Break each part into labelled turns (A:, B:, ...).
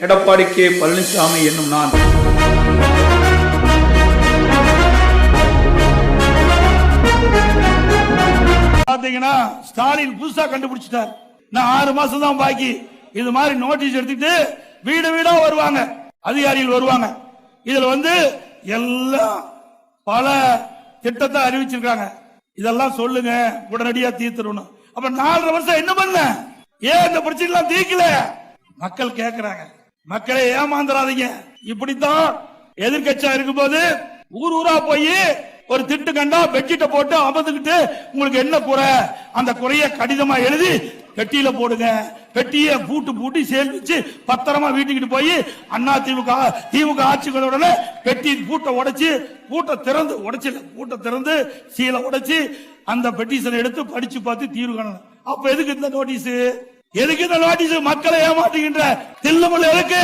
A: Edappadi K Palaniswami என்னும் நான் பாத்தீங்கன்னா ஸ்டாலின் புதுசா கண்டுபிடிச்சிட்டார். நான் 6 மாசம் தான் பாக்கி. இது மாதிரி நோட்டீஸ் எடுத்துட்டு வீடு வீடா வருவாங்க, அதிகாரிகள் வருவாங்க. இதுல எல்லாம் பல திட்டத்தை அறிவிச்சிருக்காங்க. இதெல்லாம் சொல்லுங்க, உடனடியா தீர்த்துடணும். அப்ப 4.5 வருஷம் என்ன பண்ண? ஏன் இந்த பிரச்சனை எல்லாம் தீர்க்கல? மக்கள் கேட்கிறாங்க. மக்களை ஏமாந்துடாதீங்க. இப்படித்தான் எதிர்கட்சியா இருக்கும் போது ஊர் ஊரா போய் ஒரு திட்டு கண்டா பெட்ஷீட்டை போட்டு அமர்ந்துக்கிட்டு உங்களுக்கு என்ன குறை, அந்த குறைய கடிதமா எழுதி பெட்டியில போடுங்க. பெட்டியை பூட்டி சேமிச்சு பத்திரமா வீட்டுக்கிட்டு போய் அண்ணா திமுக ஆட்சிகளோட பெட்டி பூட்டை உடைச்சு பூட்டை திறந்து சீலை உடைச்சு அந்த பெட்டிஷனை எடுத்து படிச்சு பார்த்து தீர்வு காணணும். அப்ப எதுக்கு இந்த நோட்டீஸ்? எதுக்கு இந்த நோட்டீஸ்? மக்களை ஏமாற்றுகின்ற தில்லுமுள்ள இருக்கு.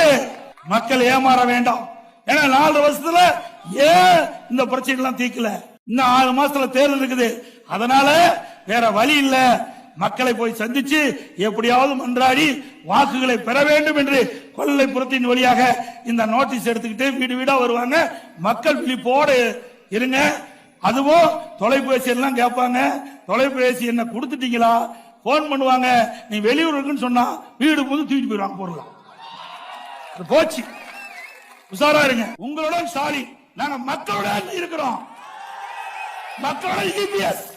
A: மக்கள் ஏமாற வேண்டாம். ஏன்னா 4 வருஷத்துல ஏன் இந்த பிரச்சனை எல்லாம் தீர்க்கல? இன்னும் 6 மாசத்துல தேர்தல் இருக்குது. அதனால வேற வழி இல்ல. மக்களை போய் சந்திச்சு எப்படியாவது மன்றாடி வாக்குகளை பெற வேண்டும் என்று கொல்லைப்புறத்தின் வழியாக இந்த நோட்டீஸ் எடுத்துக்கிட்டு வீடு வீடா வருவாங்க. மக்கள் விழிப்போடு இருங்க. அதுவும் தொலைபேசி எல்லாம் கேட்பாங்க. தொலைபேசி என்ன கொடுத்துட்டீங்களா? போன் பண்ணுவாங்க. நீ வெளியூர் இருக்குன்னு சொன்னா வீடு போது தூக்கிட்டு போயிடுவாங்க. போடலாம் போச்சு. உஷாரா இருங்க. உங்களோட ஸ்டாலின், நாங்க மக்களோட இருக்கிறோம். மக்களோட இபிஎஸ்